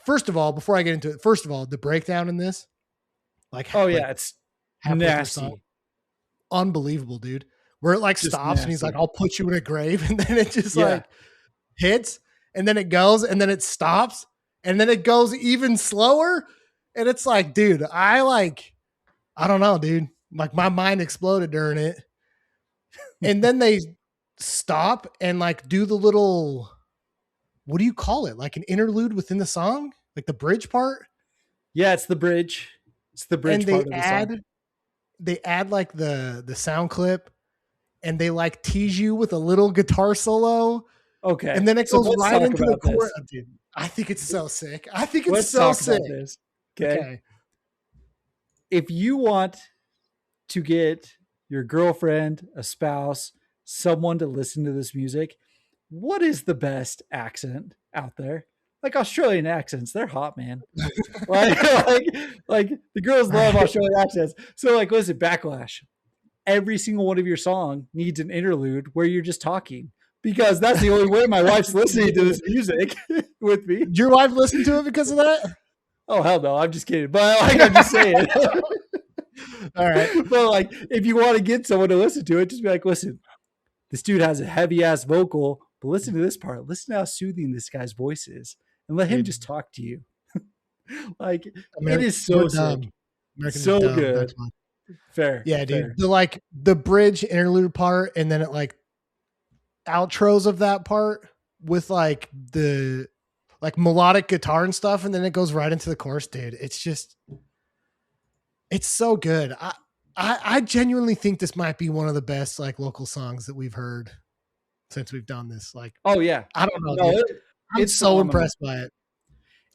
first of all, before I get into it, first of all, the breakdown in this, Oh like yeah, it's halfway through the song, nasty. unbelievable, dude. Where it like Just stops and he's like, nasty. "I'll put you in a grave," and then it just Yeah. like hits, and then it goes, and then it stops, and then it goes even slower, and it's like, dude, I don't know, dude. Like my mind exploded during it, and then they stop and like do the little, what do you call it? Like an interlude within the song, like the bridge part, Yeah, it's the bridge. It's the and bridge part of the song. they add like the sound clip, and they like tease you with a little guitar solo, Okay. and then it So goes let's right talk into the about chorus. this. Dude, I think it's so sick. I think it's Let's so talk sick. about this. Okay. Okay. If you want to get your girlfriend, a spouse, someone to listen to this music, what is the best accent out there? Like Australian accents, they're hot, man. Like, like the girls love Right. Australian accents. So, like, listen, Backlash. Every single one of your song needs an interlude where you're just talking because that's the only way my wife's listening to this music with me. Did your wife listen to it because of that? Oh hell no, I'm just kidding. But like I'm just saying. All right. But like if you want to get someone to listen to it, just be like, listen, this dude has a heavy ass vocal, but listen to this part. Listen to how soothing this guy's voice is. And let him Dude, just talk to you. Like it American, is we're so sick. dumb. Americans are So dumb. good. That's why. Fair. Yeah, Fair. dude. The bridge interlude part, and then it like outros of that part with like the like melodic guitar and stuff, and then it goes right into the chorus, dude. It's so good. I genuinely think this might be one of the best like local songs that we've heard since we've done this. Like, Oh yeah. I don't know, No, dude. I'm it's so phenomenal. impressed by it.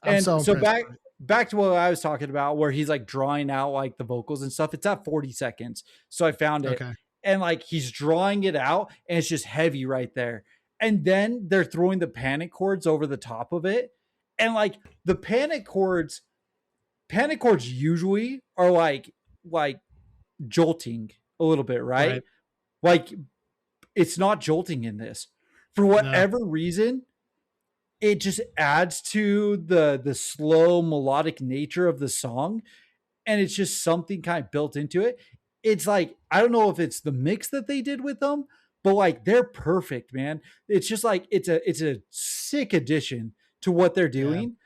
I'm And so so impressed by it. back to what I was talking about, where he's like drawing out like the vocals and stuff. It's at 40 seconds. So I found it. Okay. And like he's drawing it out and it's just heavy right there. And then they're throwing the panic chords over the top of it. And like the panic chords usually are like jolting a little bit, right? Right. Like it's not jolting in this. For No. whatever reason, it just adds to the slow melodic nature of the song, and it's just something kind of built into it. It's like I don't know if it's the mix that they did with them, but like they're perfect, man. It's just like it's a sick addition to what they're Yeah. doing,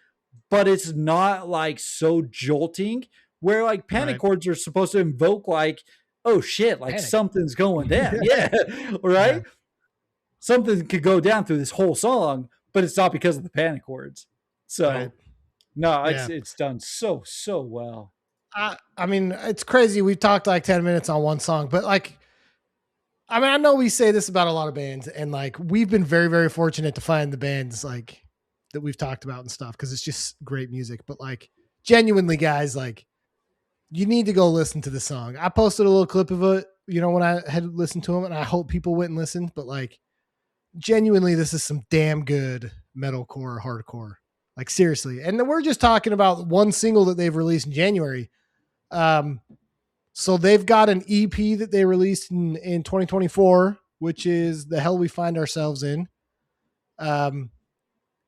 but it's not like so jolting where like panic Right. chords are supposed to invoke like, oh shit, like Panic. something's going down. Yeah. Right. something could go down through this whole song, but it's not because of the panic chords. Right. So no, Yeah. it's done so well. I mean, it's crazy. We've talked like 10 minutes on one song, but like, I mean, I know we say this about a lot of bands, and like, we've been very, very fortunate to find the bands like that we've talked about and stuff because it's just great music. But like, genuinely, guys, like, you need to go listen to the song. I posted a little clip of it, you know, when I had listened to them, and I hope people went and listened. But like, genuinely, this is some damn good metalcore, hardcore. Like, seriously. And then we're just talking about one single that they've released in January. Um, so they've got an EP that they released in 2024, which is The Hell We Find Ourselves In. Um,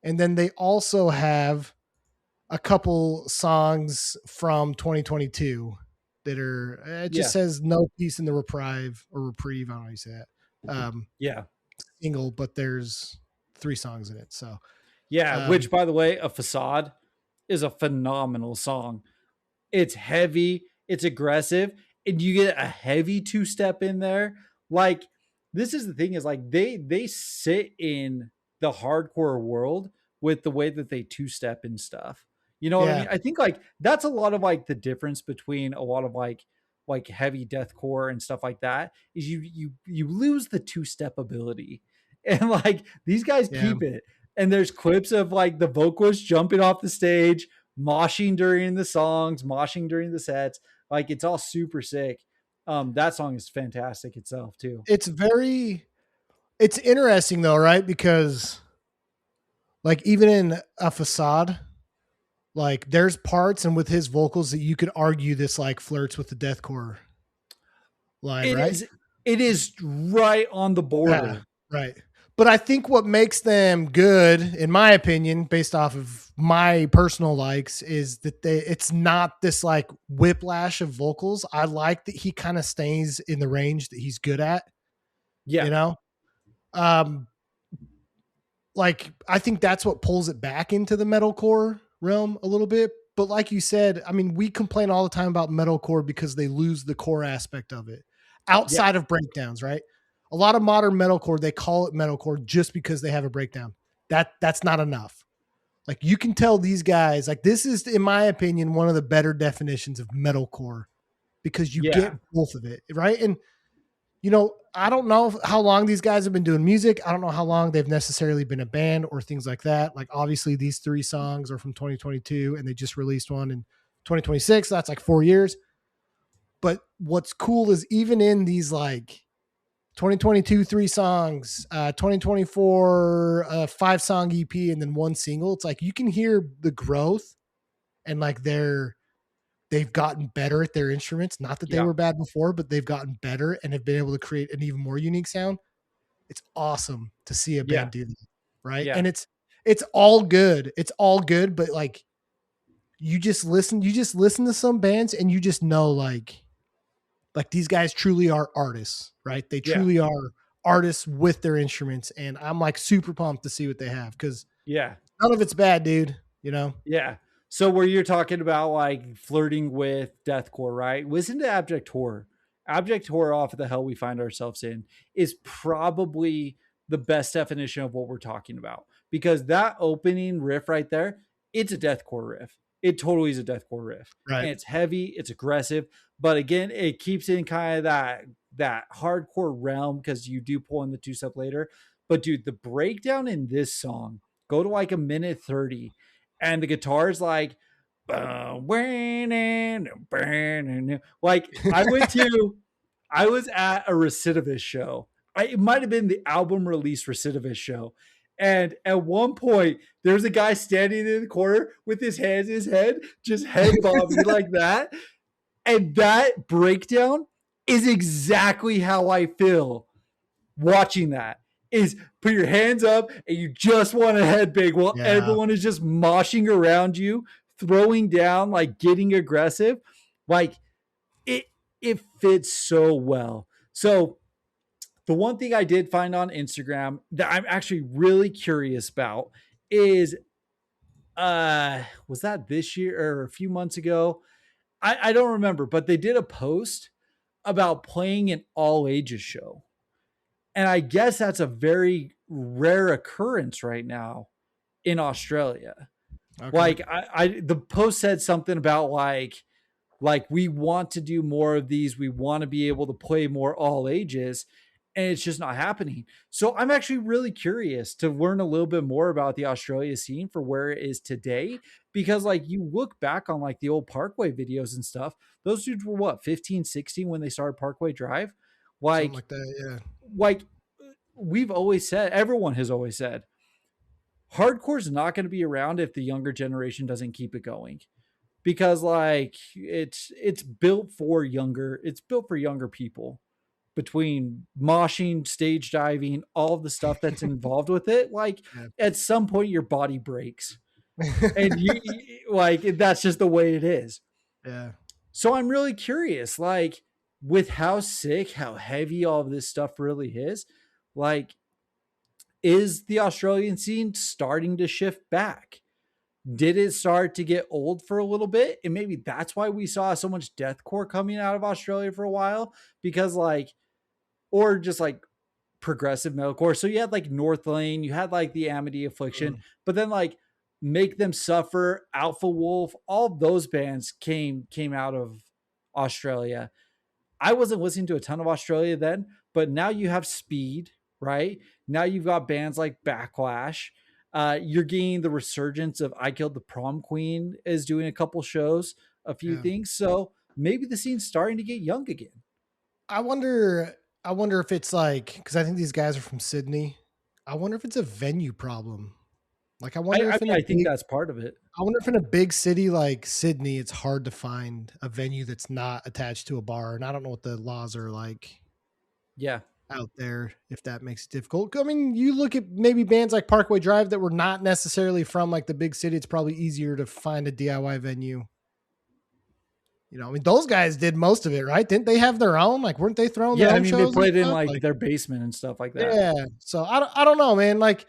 and then they also have a couple songs from 2022 that are, it just Yeah, says No Peace in the Reprieve or Reprieve. I don't know how you say that. yeah, Single, but there's 3 songs in it. So, yeah. Which, um, by the way, a facade is a phenomenal song. It's heavy, it's aggressive, and you get a heavy two step in there. Like this is the thing is like they sit in the hardcore world with the way that they two step and stuff. You know what I yeah, mean? I think like that's a lot of like the difference between a lot of like heavy deathcore and stuff like that is you lose the two step ability. And like these guys yeah. keep it. And there's clips of like the vocalists jumping off the stage, moshing during the songs, moshing during the sets. Like it's all super sick. That song is fantastic itself too. It's very, it's interesting though, right? Because like even in a facade, like there's parts and with his vocals that you could argue this like flirts with the deathcore line, It right? is it is right on the Yeah, border. right. But I think what makes them good, in my opinion, based off of my personal likes, is that it's not this like whiplash of vocals. I like that he kind of stays in the range that he's good at, you Yeah, know? Um, like I think that's what pulls it back into the metalcore realm a little bit. But like you said, I mean, we complain all the time about metalcore because they lose the core aspect of it yeah, outside of breakdowns, right? A lot of modern metalcore, they call it metalcore just because they have a breakdown. That's not enough. Like you can tell these guys, like this is, in my opinion, one of the better definitions of metalcore because you get yeah, both of it, right? And you know, I don't know how long these guys have been doing music. I don't know how long they've necessarily been a band or things like that. Like obviously these 3 songs are from 2022 and they just released one in 2026. So that's like 4 years. But what's cool is even in these like 2022 3 songs, 2024 5-song EP, and then one single, it's like you can hear the growth and like they've gotten better at their instruments. Not that they yeah, were bad before, but they've gotten better and have been able to create an even more unique sound. It's awesome to see a yeah, band do that, right? yeah, And it's all good. It's all good, but like you just listen to some bands and you just know like these guys truly are artists, right? They yeah, truly are artists with their instruments, and I'm like super pumped to see what they have because yeah. none of it's bad, dude. You know? Yeah. So where you're talking about like flirting with deathcore, right? Listen to Abject Horror. Abject Horror off of the hell we find ourselves in is probably the best definition of what we're talking about because that opening riff right there, it's a deathcore riff. It totally is a deathcore riff, Right. and it's heavy, it's aggressive, but again, it keeps in kind of that hardcore realm because you do pull in the two step later. But dude, the breakdown in this song go to like a minute 30 and the guitar is like like I was at a recidivist show. It might have been the album release recidivist show. And at one point, there's a guy standing in the corner with his hands in his head, just head bobbing like that. And that breakdown is exactly how I feel watching that is put your hands up and you just want to head big while Yeah. everyone is just moshing around you, throwing down, like getting aggressive. Like it it fits so well. So the one thing I did find on Instagram that I'm actually really curious about is was that this year or a few months ago? I don't remember, but they did a post about playing an all ages show And I guess that's a very rare occurrence right now in Australia. Okay. Like the post said something about like we want to do more of these, we want to be able to play more all ages, and it's just not happening. So I'm actually really curious to learn a little bit more about the Australia scene for where it is today, because like you look back on like the old Parkway videos and stuff, those dudes were what, 15, 16 when they started Parkway Drive. Something like like that. Yeah. like we've always said, everyone has always said, hardcore is not going to be around if the younger generation doesn't keep it going, because like it's built for younger people, between moshing, stage diving, all of the stuff that's involved with it. Like Yeah. at some point your body breaks, and like that's just the way it is. Yeah. So I'm really curious, like with how sick, how heavy all of this stuff really is, like is the Australian scene starting to shift back? Did it start to get old for a little bit? And maybe that's why we saw so much deathcore coming out of Australia for a while, because like, or just like progressive metalcore. So you had like North Lane, you had like the Amity Affliction, Mm. but then like Make Them Suffer, Alpha Wolf, all those bands came out of Australia. I wasn't listening to a ton of Australia then, but now you have Speed, right? Now you've got bands like Backlash. You're getting the resurgence of I Killed the Prom Queen is doing a couple shows, a few Yeah. things. So maybe the scene's starting to get young again. I wonder. I wonder if it's like because I think these guys are from Sydney. I wonder if it's a venue problem. Like, I wonder I if in mean, a I think big, that's part of it. I wonder if in a big city like Sydney, it's hard to find a venue that's not attached to a bar. And I don't know what the laws are like Yeah, out there, if that makes it difficult. I mean, you look at maybe bands like Parkway Drive that were not necessarily from like the big city. It's probably easier to find a DIY venue. I mean, those guys did most of it, right? Didn't they have their own? Like, weren't they throwing their yeah. I own mean, they shows and played in stuff? like Like, their basement and stuff like that. yeah. So I don't know, man. Like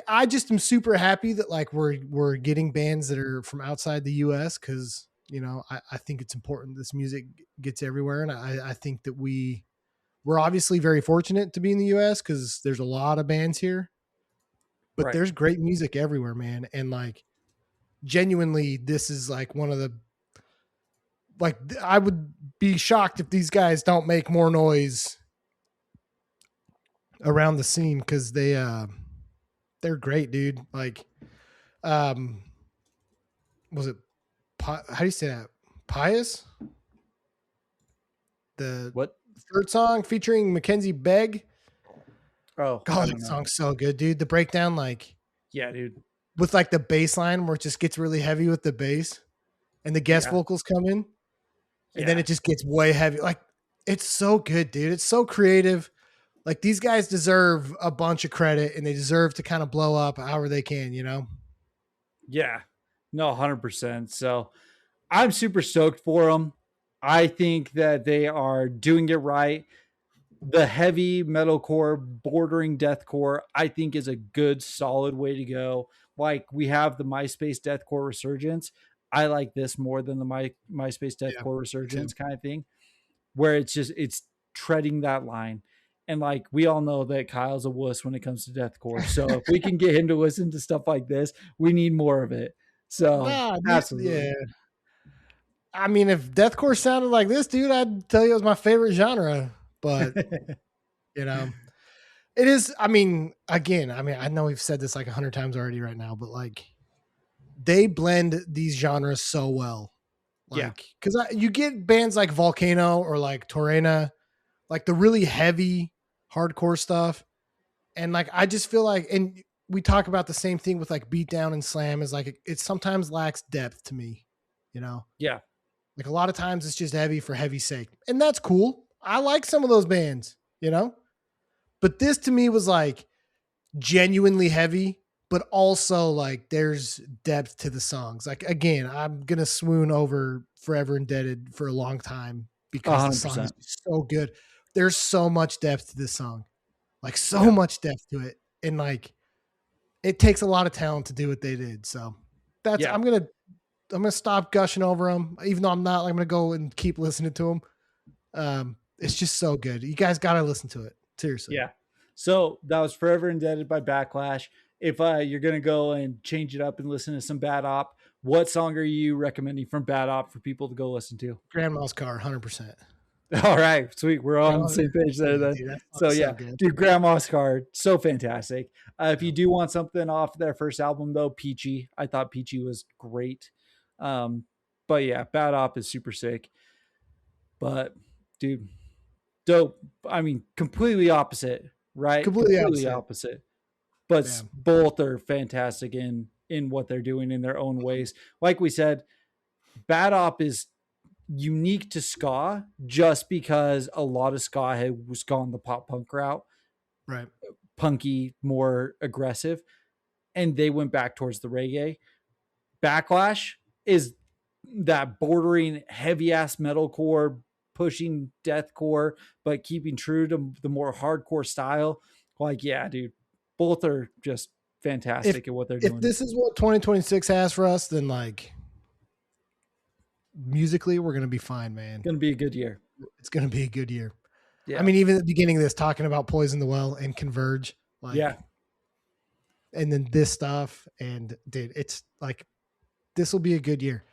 I just am super happy that like we're getting bands that are from outside the US because I think it's important this music gets everywhere. And I think that we're obviously very fortunate to be in the US because there's a lot of bands here, but Right. there's great music everywhere, man. And like genuinely, this is like one of the like I would be shocked if these guys don't make more noise around the scene because they're great, dude. Like um was it how do you say that? Pious? The What? third song featuring Mackenzie Begg. Oh, I God, don't that know. song's so good, dude. The breakdown, like Yeah, dude. with like the bass line where it just gets really heavy with the bass and the guest Yeah, vocals come in and then yeah, it just gets way heavy. Like it's so good, dude. It's so creative. Like these guys deserve a bunch of credit and they deserve to kind of blow up however they can. yeah. No, 100%. So I'm super stoked for them. I think that they are doing it right. The heavy metalcore bordering deathcore, I think, is a good, solid way to go. Like we have the MySpace deathcore resurgence. I like this more than the MySpace Yeah, deathcore me too. resurgence kind of thing, where it's treading that line. And like we all know that Kyle's a wuss when it comes to deathcore. So if we can get him to listen to stuff like this, we need more of it. So Nah, dude, absolutely. yeah. I mean, if deathcore sounded like this, dude, I'd tell you it was my favorite genre. But you know, it is. I mean, again, I know we've said this like 100 times already right now, but like they blend these genres so well. Yeah. Like, because you get bands like Volcano or like Torena, like the really heavy hardcore stuff, and like I just feel like, and we talk about the same thing with like Beatdown and Slam is like it sometimes lacks depth to me. You know, Yeah. like a lot of times it's just heavy for heavy's sake, and that's cool. I like some of those bands. But this to me was like genuinely heavy, but also like there's depth to the songs. Like again, I'm gonna swoon over Forever Indebted for a long time A because the hundred song is percent. so good. There's so much depth to this song, like so Yeah. much depth to it, and like it takes a lot of talent to do what they did. So that's Yeah. I'm gonna stop gushing over them, even though I'm not. I'm gonna go and keep listening to them. It's just so good. You guys gotta listen to it. Seriously. Yeah. So that was Forever Indebted by Backlash. If you're going to go and change it up and listen to some Bad Op, what song are you recommending from Bad Op for people to go listen to? Grandma's Car, 100%. All right, sweet. We're on the Oh, same page there yeah, then. dude, that So song's so yeah, good. dude, Grandma's Card, so fantastic. If Yeah. you do want something off their first album though, Peachy, I thought Peachy was great. Um, but yeah, Bad Op is super sick. But dude, dope. I mean, completely opposite, right? Completely Completely opposite. opposite. But Yeah. both are fantastic in what they're doing in their own ways. Like we said, Bad Op is unique to ska just because a lot of ska was gone the pop punk route, Right. punky, more aggressive, and they went back towards the reggae. Backlash is that bordering heavy ass metalcore, pushing deathcore, but keeping true to the more hardcore style. Like, yeah, dude, both are just If fantastic at what they're if doing. this is what 2026 has for us, then like musically, we're gonna be fine, man. Gonna be a good year. It's gonna be a good year. Yeah. I mean, even at the beginning of this, talking about Poison the Well and Converge, like, Yeah. and then this stuff, and dude, it's like this will be a good year.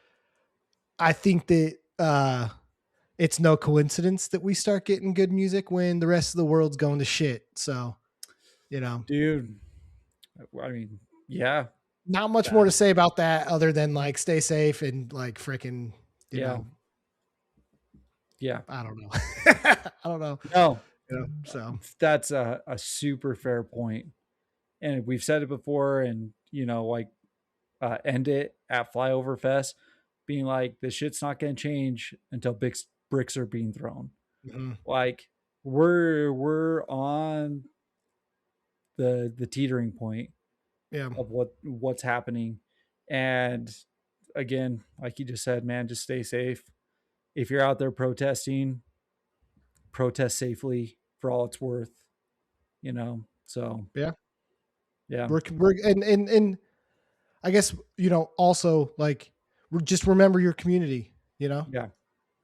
I think that it's no coincidence that we start getting good music when the rest of the world's going to shit. So, you know, Dude. I mean, yeah. not much more to say about that other than like stay safe and like freaking, you Yeah. know, Yeah. I don't know. I don't know. No, You know, so that's a super fair point. And we've said it before, and like end it at Flyover Fest, being like, this shit's not going to change until big bricks are being thrown. mhm. Like we're on the teetering point Yeah. of what's happening. And again, like you just said, man, just stay safe. If you're out there protesting, protest safely for all it's worth, So Yeah. yeah, We're and I guess, you know, also like just remember your community, you know, yeah,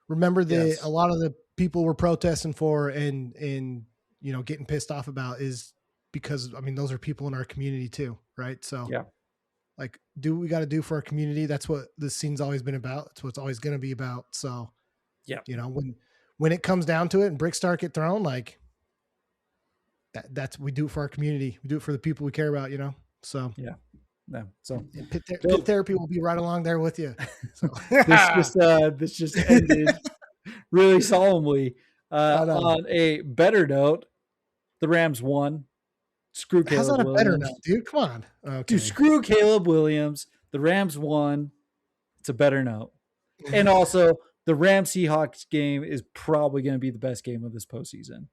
remember the a yes, lot of the people we're protesting for and you know getting pissed off about is because I mean those are people in our community too, right? So yeah, like do what we got to do for our community. That's what this scene's always been about. It's what it's always going to be about. So yeah, you know when it comes down to it and bricks start get thrown, like that's we do it for our community. We do it for the people we care about, you know. So yeah. No, so and pit dope. therapy will be right along there with you. So This just ended really solemnly. I know. On a better note, the Rams won. Screw How's Caleb that a better Williams. note, dude? Come on. Dude, Okay. screw Caleb Williams. The Rams won. It's a better note. And also, the Rams Seahawks game is probably going to be the best game of this postseason.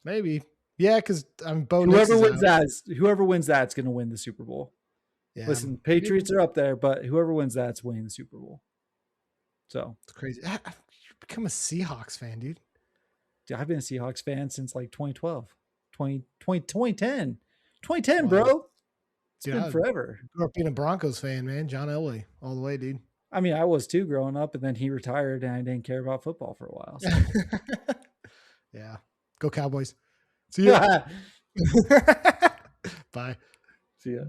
Maybe. Yeah, because I'm Bo Nix Whoever is wins out. whoever wins that's going to win the Super Bowl. Yeah. Listen, Patriots are up there, but whoever wins that's winning the Super Bowl. So It's crazy. I've become a Seahawks fan, dude. I've been a Seahawks fan since like 2012, 2010, 2010, Wow. bro. It's Dude, been I forever. grew up being a Broncos fan, man. John Elway, all the way, dude. I mean, I was too growing up, and then he retired, and I didn't care about football for a while. So. Yeah. Go Cowboys. See ya. Bye. See ya.